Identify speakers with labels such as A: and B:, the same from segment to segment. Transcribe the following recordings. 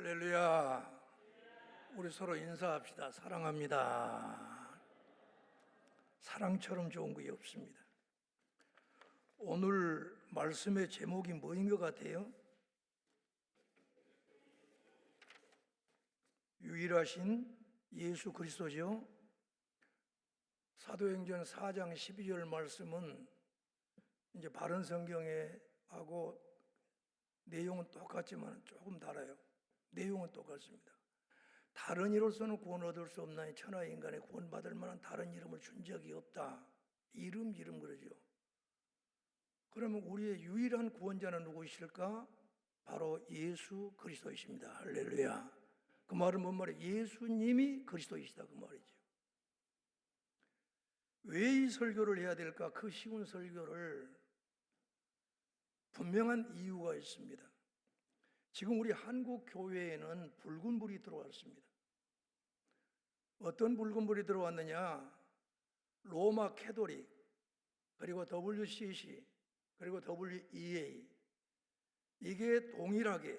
A: 할렐루야. 우리 서로 인사합시다. 사랑합니다. 사랑처럼 좋은 것이 없습니다. 오늘 말씀의 제목이 뭐인 것 같아요? 유일하신 예수 그리스도죠. 사도행전 4장 12절 말씀은 이제 바른 성경에 하고 내용은 똑같지만 조금 달라요. 내용은 똑같습니다. 다른 이로서는 구원 얻을 수 없나니 천하 인간의 구원받을 만한 다른 이름을 준 적이 없다. 이름 그러죠. 그러면 우리의 유일한 구원자는 누구이실까? 바로 예수 그리스도이십니다. 할렐루야. 그 말은 뭔 말이에요? 예수님이 그리스도이시다 그 말이죠. 왜 이 설교를 해야 될까? 그 쉬운 설교를 분명한 이유가 있습니다. 지금 우리 한국 교회에는 붉은 불이 들어왔습니다. 어떤 붉은 불이 들어왔느냐? 로마 캐톨릭, 그리고 WCC, 그리고 WEA, 이게 동일하게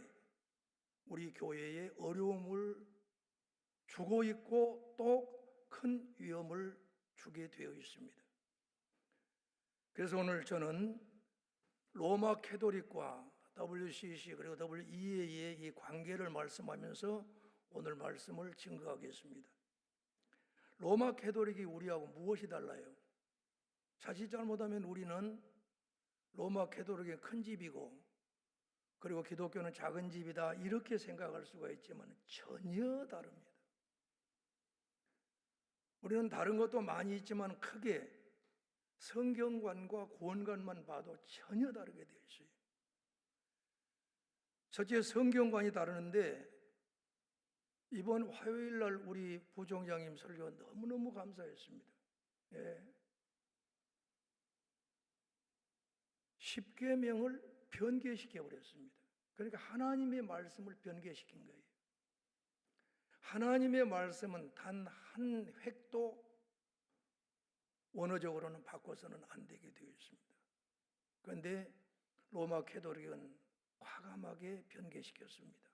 A: 우리 교회에 어려움을 주고 있고 또 큰 위험을 주게 되어 있습니다. 그래서 오늘 저는 로마 캐톨릭과 WCC 그리고 WEA의 이 관계를 말씀하면서 오늘 말씀을 증거하겠습니다. 로마 캐톨릭이 우리하고 무엇이 달라요? 자칫 잘못하면 우리는 로마 캐톨릭의 큰 집이고 그리고 기독교는 작은 집이다 이렇게 생각할 수가 있지만 전혀 다릅니다. 우리는 다른 것도 많이 있지만 크게 성경관과 구원관만 봐도 전혀 다르게 되어 있어요. 첫째, 성경관이 다르는데 이번 화요일 날 우리 부총장님 설교 너무너무 감사했습니다. 예. 십계명을 변개시켜 버렸습니다. 그러니까 하나님의 말씀을 변개시킨 거예요. 하나님의 말씀은 단 한 획도 원어적으로는 바꿔서는 안 되게 되어 있습니다. 그런데 로마 캐톨릭은 과감하게 변개시켰습니다.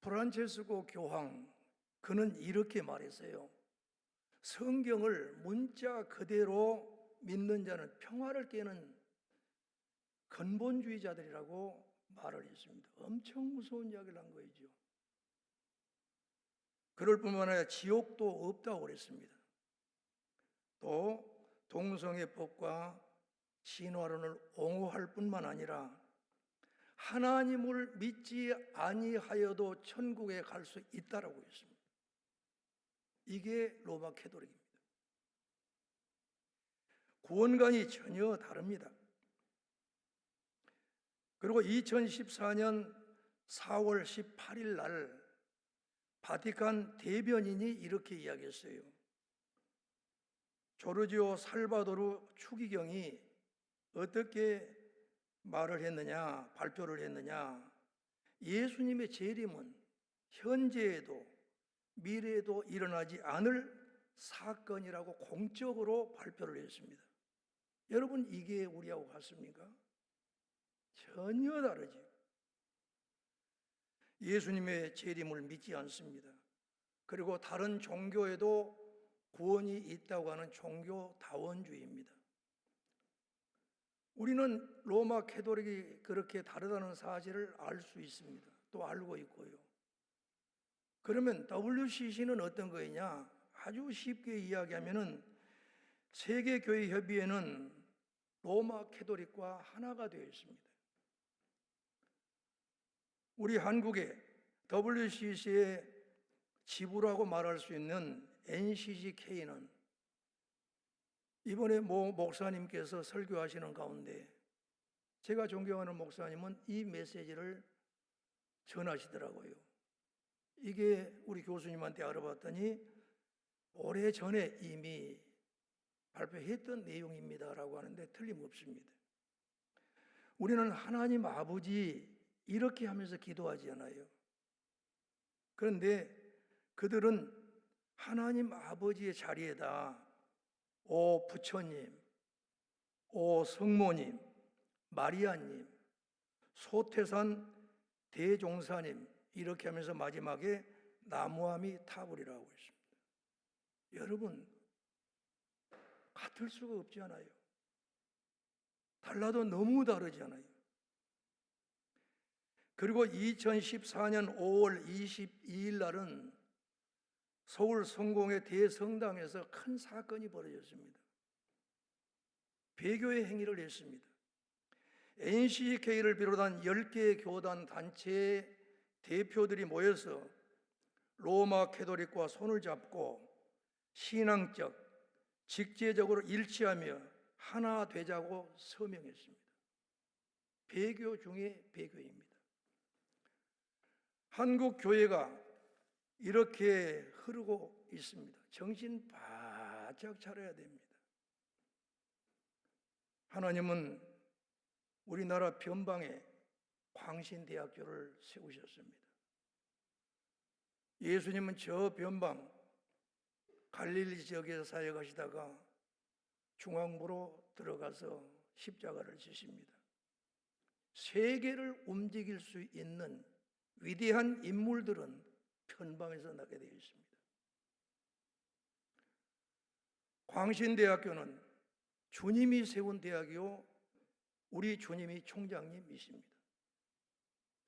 A: 프란체스코 교황, 그는 이렇게 말했어요. 성경을 문자 그대로 믿는 자는 평화를 깨는 근본주의자들이라고 말을 했습니다. 엄청 무서운 이야기를 한 거죠. 그럴 뿐만 아니라 지옥도 없다고 그랬습니다. 또 동성애법과 신화론을 옹호할 뿐만 아니라 하나님을 믿지 아니하여도 천국에 갈 수 있다라고 했습니다. 이게 로마 캐톨릭입니다. 구원관이 전혀 다릅니다. 그리고 2014년 4월 18일 날 바티칸 대변인이 이렇게 이야기했어요. 조르지오 살바도르 추기경이 어떻게 말을 했느냐, 발표를 했느냐. 예수님의 재림은 현재에도 미래에도 일어나지 않을 사건이라고 공적으로 발표를 했습니다. 여러분, 이게 우리하고 같습니까? 전혀 다르죠. 예수님의 재림을 믿지 않습니다. 그리고 다른 종교에도 구원이 있다고 하는 종교다원주의입니다. 우리는 로마 캐톨릭이 그렇게 다르다는 사실을 알 수 있습니다. 또 알고 있고요. 그러면 WCC는 어떤 거냐? 아주 쉽게 이야기하면은 세계교회협의회는 로마 캐톨릭과 하나가 되어 있습니다. 우리 한국의 WCC의 지부라고 말할 수 있는 NCGK는 이번에 모 목사님께서 설교하시는 가운데 제가 존경하는 목사님은 이 메시지를 전하시더라고요. 이게 우리 교수님한테 알아봤더니 오래전에 이미 발표했던 내용입니다라고 하는데 틀림없습니다. 우리는 하나님 아버지 이렇게 하면서 기도하지 않아요. 그런데 그들은 하나님 아버지의 자리에다 오 부처님, 오 성모님, 마리아님, 소태산 대종사님 이렇게 하면서 마지막에 나무아미 타불이라고 했습니다. 여러분, 같을 수가 없지 않아요? 달라도 너무 다르지 않아요? 그리고 2014년 5월 22일 날은 서울 성공회 대성당에서 큰 사건이 벌어졌습니다. 배교의 행위를 했습니다. NCK를 비롯한 10개의 교단 단체의 대표들이 모여서 로마 캐토릭과 손을 잡고 신앙적, 직제적으로 일치하며 하나 되자고 서명했습니다. 배교 중에 배교입니다. 한국 교회가 이렇게 흐르고 있습니다. 정신 바짝 차려야 됩니다. 하나님은 우리나라 변방에 광신대학교를 세우셨습니다. 예수님은 저 변방 갈릴리 지역에서 사역하시다가 중앙부로 들어가서 십자가를 지십니다. 세계를 움직일 수 있는 위대한 인물들은 편방에서 나게 되어 있습니다. 광신대학교는 주님이 세운 대학이요, 우리 주님이 총장님이십니다.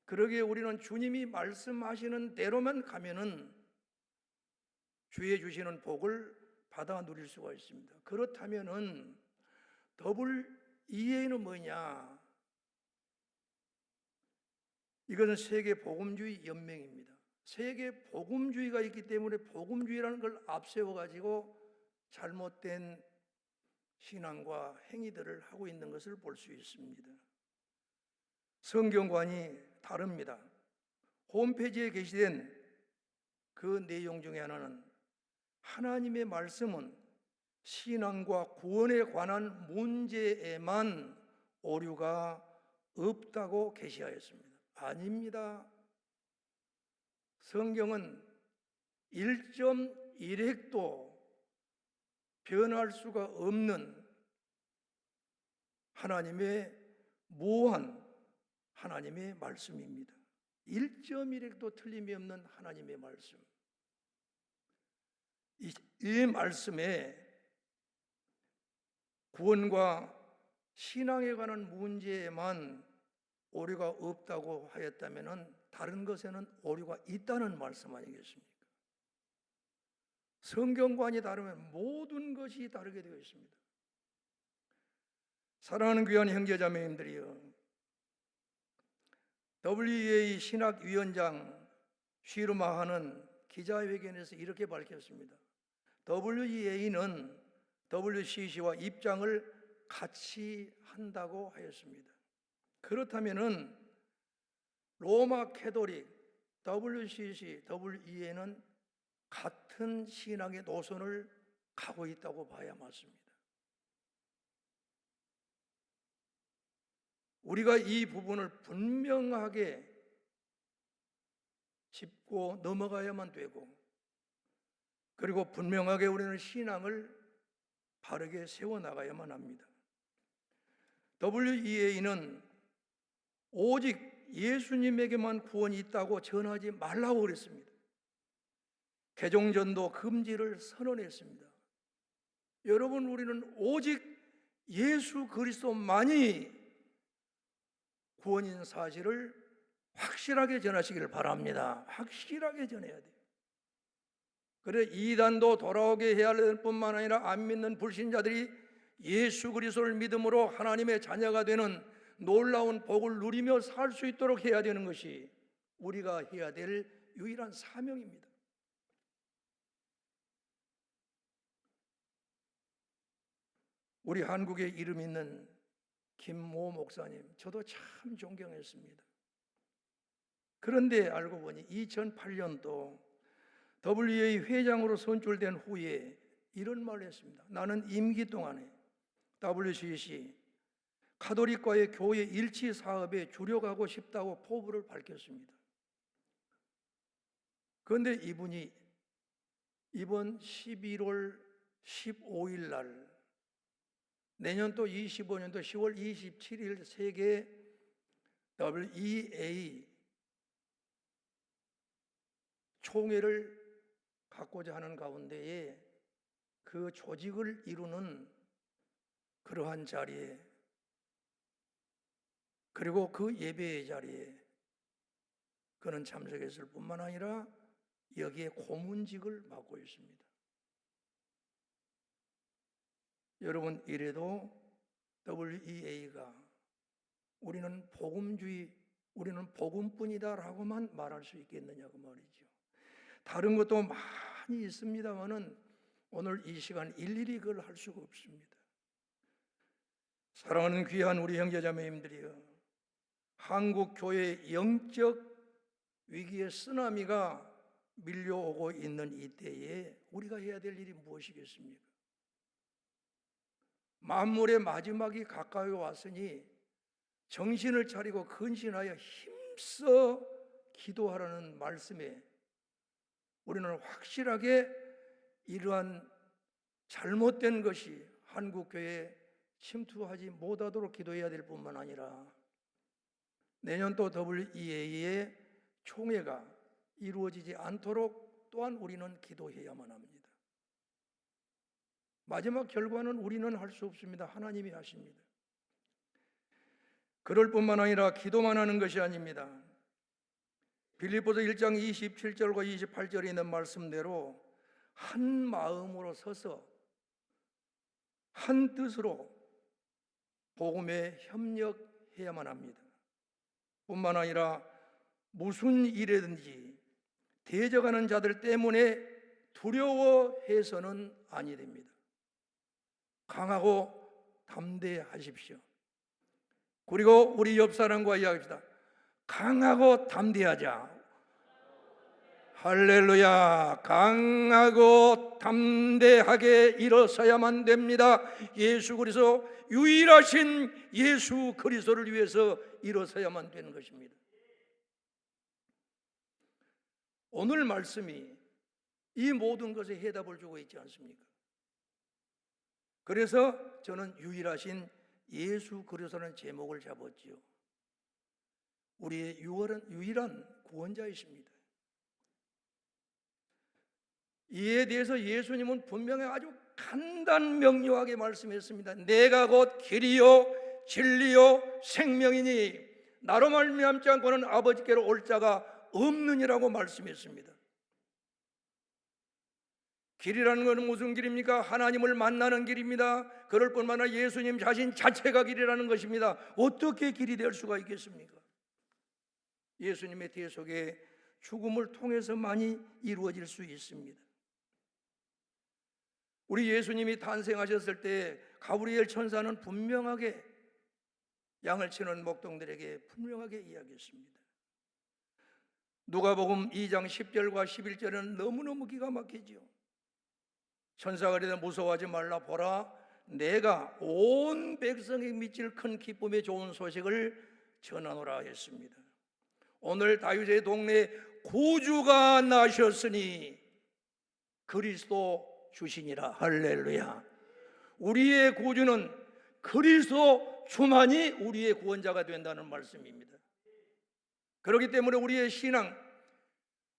A: 그러기에 우리는 주님이 말씀하시는 대로만 가면은 주의 주시는 복을 받아 누릴 수가 있습니다. 그렇다면은 WEA는 뭐냐? 이것은 세계 복음주의 연맹입니다. 세계 복음주의가 있기 때문에 복음주의라는 걸 앞세워 가지고 잘못된 신앙과 행위들을 하고 있는 것을 볼 수 있습니다. 성경관이 다릅니다. 홈페이지에 게시된 그 내용 중에 하나는 하나님의 말씀은 신앙과 구원에 관한 문제에만 오류가 없다고 게시하였습니다. 아닙니다. 성경은 1.1획도 변할 수가 없는 하나님의 무한 하나님의 말씀입니다. 1.1획도 틀림이 없는 하나님의 말씀. 이 말씀에 구원과 신앙에 관한 문제에만 오류가 없다고 하였다면 다른 것에는 오류가 있다는 말씀 아니겠습니까? 성경관이 다르면 모든 것이 다르게 되어 있습니다. 사랑하는 귀한 형제자매님들이여, WEA 신학위원장 쉬르마하는 기자회견에서 이렇게 밝혔습니다. WEA는 WCC와 입장을 같이 한다고 하였습니다. 그렇다면은 로마 캐토릭, WCC, WEA는 같은 신앙의 노선을 가고 있다고 봐야 맞습니다. 우리가 이 부분을 분명하게 짚고 넘어가야만 되고, 그리고 분명하게 우리는 신앙을 바르게 세워나가야만 합니다. WEA는 오직 예수님에게만 구원이 있다고 전하지 말라고 그랬습니다. 개종전도 금지를 선언했습니다. 여러분, 우리는 오직 예수 그리스도만이 구원인 사실을 확실하게 전하시기를 바랍니다. 확실하게 전해야 돼요. 그래 이단도 돌아오게 해야 할 뿐만 아니라 안 믿는 불신자들이 예수 그리스도를 믿음으로 하나님의 자녀가 되는 놀라운 복을 누리며 살 수 있도록 해야 되는 것이 우리가 해야 될 유일한 사명입니다. 우리 한국에 이름 있는 김모 목사님, 저도 참 존경했습니다. 그런데 알고 보니 2008년도 WEA 회장으로 선출된 후에 이런 말을 했습니다. 나는 임기 동안에 WCC 가톨릭과의 교회 일치 사업에 주력하고 싶다고 포부를 밝혔습니다. 그런데 이분이 이번 11월 15일 날 내년도 25년도 10월 27일 세계 WEA 총회를 갖고자 하는 가운데에 그 조직을 이루는 그러한 자리에, 그리고 그 예배의 자리에 그는 참석했을 뿐만 아니라 여기에 고문직을 맡고 있습니다. 여러분, 이래도 WEA가 우리는 복음주의, 우리는 복음뿐이다라고만 말할 수 있겠느냐고 말이죠. 다른 것도 많이 있습니다만은 오늘 이 시간 일일이 그걸 할 수가 없습니다. 사랑하는 귀한 우리 형제자매님들이여, 한국 교회의 영적 위기의 쓰나미가 밀려오고 있는 이때에 우리가 해야 될 일이 무엇이겠습니까? 만물의 마지막이 가까이 왔으니 정신을 차리고 근신하여 힘써 기도하라는 말씀에 우리는 확실하게 이러한 잘못된 것이 한국교회에 침투하지 못하도록 기도해야 될 뿐만 아니라 내년 또 WEA의 총회가 이루어지지 않도록 또한 우리는 기도해야만 합니다. 마지막 결과는 우리는 할 수 없습니다. 하나님이 하십니다. 그럴 뿐만 아니라 기도만 하는 것이 아닙니다. 빌립보서 1장 27절과 28절에 있는 말씀대로 한 마음으로 서서 한 뜻으로 복음에 협력해야만 합니다. 뿐만 아니라 무슨 일이든지 대적하는 자들 때문에 두려워해서는 아니 됩니다. 강하고 담대하십시오. 그리고 우리 옆 사람과 이야기합시다. 강하고 담대하자. 할렐루야. 강하고 담대하게 일어서야만 됩니다. 예수 그리스도, 유일하신 예수 그리스도를 위해서 일어서야만 되는 것입니다. 오늘 말씀이 이 모든 것에 해답을 주고 있지 않습니까? 그래서 저는 유일하신 예수 그리스도라는 제목을 잡았지요. 우리의 유일한 구원자이십니다. 이에 대해서 예수님은 분명히 아주 간단 명료하게 말씀했습니다. 내가 곧 길이요 진리요 생명이니 나로 말미암지 않고는 아버지께로 올 자가 없느니라고 말씀했습니다. 길이라는 것은 무슨 길입니까? 하나님을 만나는 길입니다. 그럴 뿐만 아니라 예수님 자신 자체가 길이라는 것입니다. 어떻게 길이 될 수가 있겠습니까? 예수님의 대속의 죽음을 통해서만이 이루어질 수 있습니다. 우리 예수님이 탄생하셨을 때 가브리엘 천사는 분명하게 양을 치는 목동들에게 분명하게 이야기했습니다. 누가복음 2장 10절과 11절은 너무너무 기가 막히지요. 천사가 이르되 무서워하지 말라. 보라, 내가 온 백성이 미칠 큰 기쁨의 좋은 소식을 전하노라 했습니다. 오늘 다윗의 동네에 구주가 나셨으니 그리스도 주시니라. 할렐루야. 우리의 구주는 그리스도 주만이 우리의 구원자가 된다는 말씀입니다. 그렇기 때문에 우리의 신앙,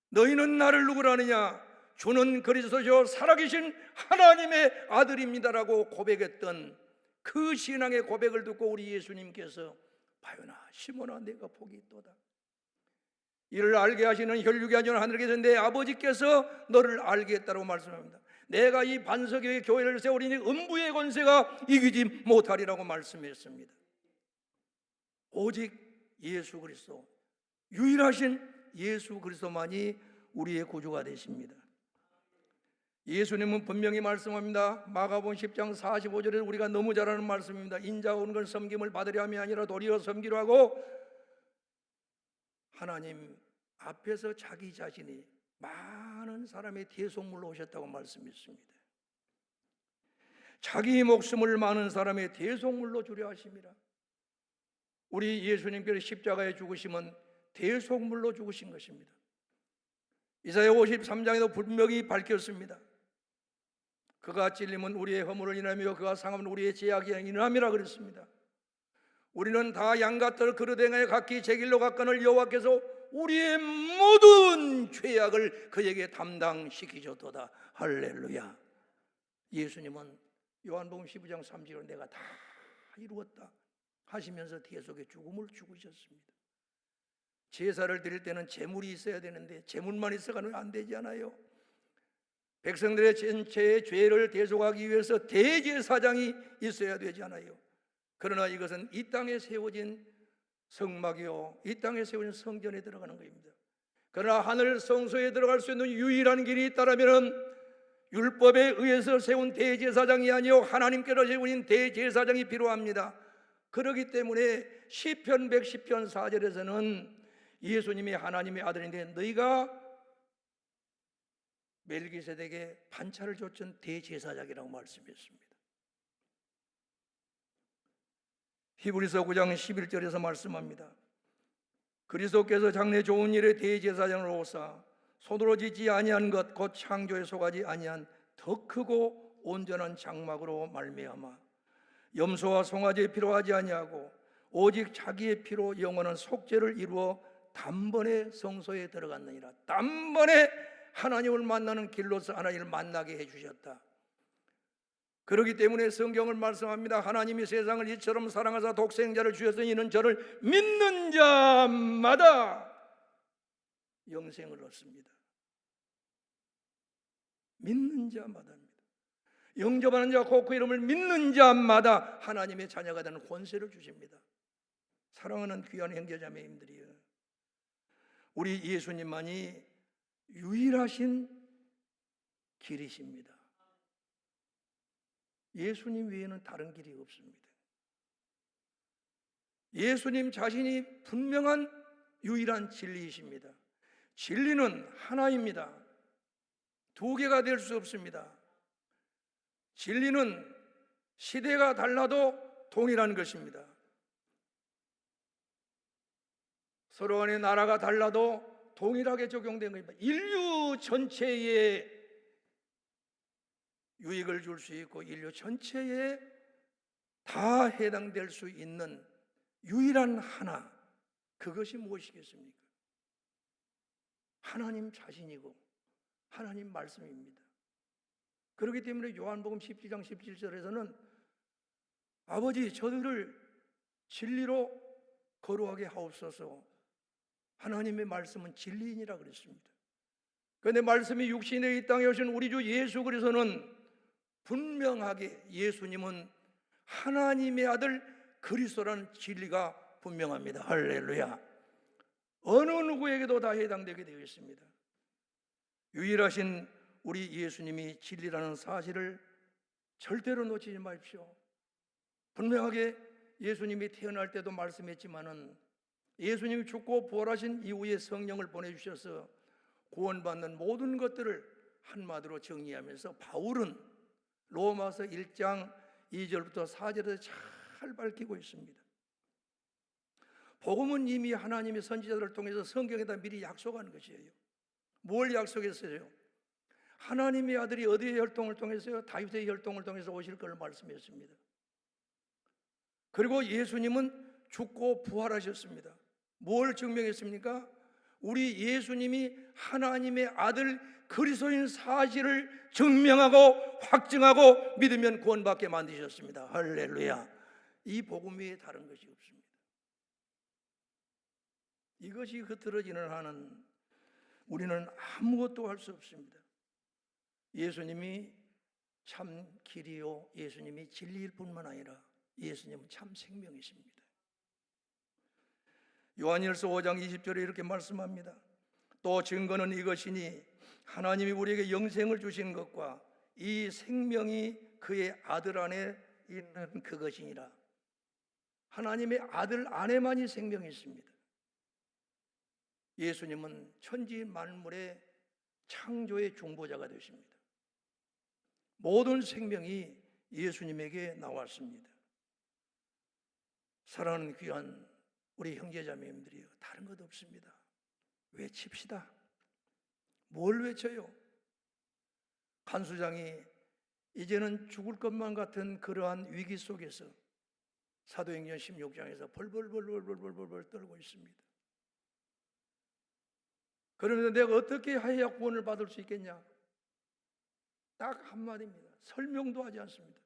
A: 너희는 나를 누구라 하느냐? 주는 그리스도시요 살아계신 하나님의 아들입니다라고 고백했던 그 신앙의 고백을 듣고 우리 예수님께서 바요나 시몬아 내가 복이 있도다. 이를 알게 하시는 혈육이 아니라 하늘에 계신 내 아버지께서 너를 알게 했다고 말씀합니다. 내가 이 반석의 교회를 세우리니 음부의 권세가 이기지 못하리라고 말씀했습니다. 오직 예수 그리스도, 유일하신 예수 그리스도만이 우리의 구주가 되십니다. 예수님은 분명히 말씀합니다. 마가복음 10장 45절에 우리가 너무 잘 아는 말씀입니다. 인자가 오는 건 섬김을 받으려 함이 아니라 도리어 섬기려 하고, 하나님 앞에서 자기 자신이 많은 사람의 대속물로 오셨다고 말씀했습니다. 자기 목숨을 많은 사람의 대속물로 주려 하십니다. 우리 예수님께서 십자가에 죽으심은 대속물로 죽으신 것입니다. 이사야 53장에도 분명히 밝혔습니다. 그가 찔림은 우리의 허물을 인하며 그가 상함은 우리의 죄악이 인함이라 그랬습니다. 우리는 다 양같을 그릇 행하여 각기 제 길로 가거늘 여호와께서 우리의 모든 죄악을 그에게 담당시키셨도다. 할렐루야. 예수님은 요한복음 12장 30절에 내가 다 이루었다 하시면서 계속의 죽음을 죽으셨습니다. 제사를 드릴 때는 제물이 있어야 되는데 제물만 있어가는 안 되지 않아요? 백성들의 전체의 죄를 대속하기 위해서 대제사장이 있어야 되지 않아요? 그러나 이것은 이 땅에 세워진 성막이요, 이 땅에 세워진 성전에 들어가는 것입니다. 그러나 하늘 성소에 들어갈 수 있는 유일한 길이 있다면 율법에 의해서 세운 대제사장이 아니요 하나님께로 세우신 대제사장이 필요합니다. 그렇기 때문에 시편 110편 4절에서는 예수님이 하나님의 아들인데 너희가 멜기세덱에게 반차를 줬던 대제사장이라고 말씀했습니다. 히브리서 9장 11절에서 말씀합니다. 그리스도께서 장래 좋은 일의 대제사장으로 오사 손으로 짓지 아니한 것 곧 창조에 속하지 아니한 더 크고 온전한 장막으로 말미암아 염소와 송아지의 피로 하지 아니하고 오직 자기의 피로 영원한 속죄를 이루어 단번에 성소에 들어갔느니라. 단번에 하나님을 만나는 길로서 하나님을 만나게 해주셨다. 그렇기 때문에 성경을 말씀합니다. 하나님이 세상을 이처럼 사랑하사 독생자를 주셨으니 이는 저를 믿는 자마다 영생을 얻습니다. 믿는 자마다입니다. 영접하는 자 곧 그 이름을 믿는 자마다 하나님의 자녀가 되는 권세를 주십니다. 사랑하는 귀한 형제자매님들이여, 우리 예수님만이 유일하신 길이십니다. 예수님 외에는 다른 길이 없습니다. 예수님 자신이 분명한 유일한 진리이십니다. 진리는 하나입니다. 두 개가 될 수 없습니다. 진리는 시대가 달라도 동일한 것입니다. 서로 간의 나라가 달라도 동일하게 적용된 것입니다. 인류 전체에 유익을 줄 수 있고 인류 전체에 다 해당될 수 있는 유일한 하나, 그것이 무엇이겠습니까? 하나님 자신이고 하나님 말씀입니다. 그렇기 때문에 요한복음 17장 17절에서는 아버지 저들을 진리로 거룩하게 하옵소서, 하나님의 말씀은 진리이니라 그랬습니다. 그런데 말씀이 육신에 이 땅에 오신 우리 주 예수 그리스도는 분명하게 예수님은 하나님의 아들 그리스도라는 진리가 분명합니다. 할렐루야. 어느 누구에게도 다 해당되게 되어 있습니다. 유일하신 우리 예수님이 진리라는 사실을 절대로 놓치지 마십시오. 분명하게 예수님이 태어날 때도 말씀했지만은 예수님이 죽고 부활하신 이후에 성령을 보내주셔서 구원받는 모든 것들을 한마디로 정리하면서 바울은 로마서 1장 2절부터 4절에서 잘 밝히고 있습니다. 복음은 이미 하나님의 선지자들을 통해서 성경에다 미리 약속한 것이에요. 뭘 약속했어요? 하나님의 아들이 어디의 혈통을 통해서요? 다윗의 혈통을 통해서 오실 걸 말씀했습니다. 그리고 예수님은 죽고 부활하셨습니다. 뭘 증명했습니까? 우리 예수님이 하나님의 아들 그리스도인 사실을 증명하고 확증하고 믿으면 구원받게 만드셨습니다. 할렐루야. 이 복음 외에 다른 것이 없습니다. 이것이 흐트러지는 한은 우리는 아무것도 할 수 없습니다. 예수님이 참 길이요, 예수님이 진리일 뿐만 아니라 예수님은 참 생명이십니다. 요한일서 5장 20절에 이렇게 말씀합니다. 또 증거는 이것이니 하나님이 우리에게 영생을 주신 것과 이 생명이 그의 아들 안에 있는 그것이니라. 하나님의 아들 안에만이 생명이 있습니다. 예수님은 천지 만물의 창조의 중보자가 되십니다. 모든 생명이 예수님에게 나왔습니다. 사랑하는 귀한 우리 형제자매님들이요, 다른 것 없습니다. 외칩시다. 뭘 외쳐요? 간수장이 이제는 죽을 것만 같은 그러한 위기 속에서 사도행전 16장에서 벌벌 떨고 있습니다. 그러면서 내가 어떻게 해야 구원을 받을 수 있겠냐? 딱 한마디입니다. 설명도 하지 않습니다.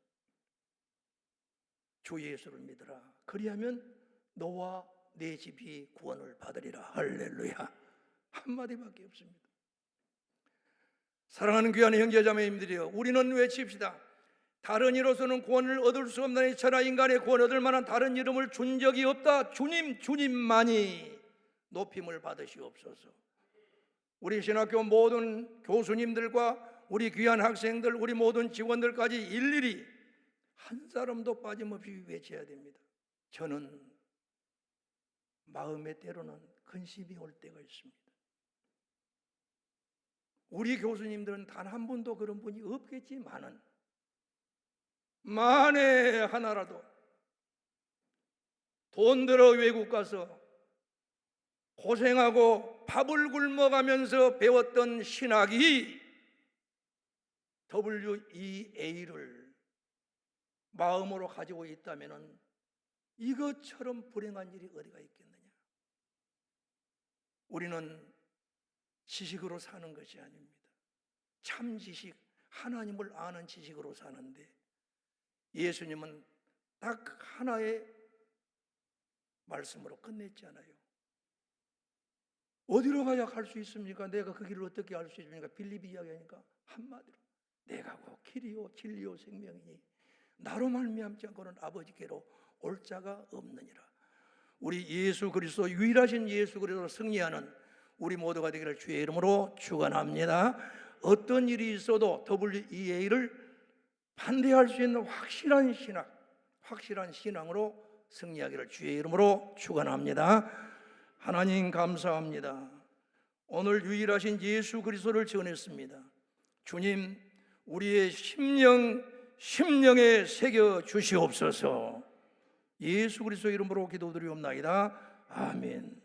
A: 주 예수를 믿으라. 그리하면 너와 내 집이 구원을 받으리라. 할렐루야. 한마디밖에 없습니다. 사랑하는 귀한 형제자매님들이여, 우리는 외칩시다. 다른 이로서는 구원을 얻을 수 없나니 천하 인간의 구원 얻을 만한 다른 이름을 준 적이 없다. 주님만이 높임을 받으시옵소서. 우리 신학교 모든 교수님들과 우리 귀한 학생들, 우리 모든 직원들까지 일일이 한 사람도 빠짐없이 외쳐야 됩니다. 저는 마음에 때로는 근심이 올 때가 있습니다. 우리 교수님들은 단 한 분도 그런 분이 없겠지만은 만에 하나라도 돈 들어 외국 가서 고생하고 밥을 굶어가면서 배웠던 신학이 WEA를 마음으로 가지고 있다면 이것처럼 불행한 일이 어디가 있겠느냐? 우리는 지식으로 사는 것이 아닙니다. 참 지식, 하나님을 아는 지식으로 사는데 예수님은 딱 하나의 말씀으로 끝냈잖아요. 어디로 가야 갈 수 있습니까? 내가 그 길을 어떻게 알 수 있습니까? 빌립 이야기하니까 한마디로 내가 곧 길이요 진리요 생명이니 나로 말미암지 않고는 아버지께로 올 자가 없느니라. 우리 예수 그리스도, 유일하신 예수 그리스도로 승리하는 우리 모두가 되기를 주의 이름으로 축원합니다. 어떤 일이 있어도 WEA를 반대할 수 있는 확실한 신앙으로 승리하기를 주의 이름으로 축원합니다. 하나님 감사합니다. 오늘 유일하신 예수 그리스도를 전했습니다. 주님, 우리의 심령에 새겨 주시옵소서. 예수 그리스도 이름으로 기도드리옵나이다. 아멘.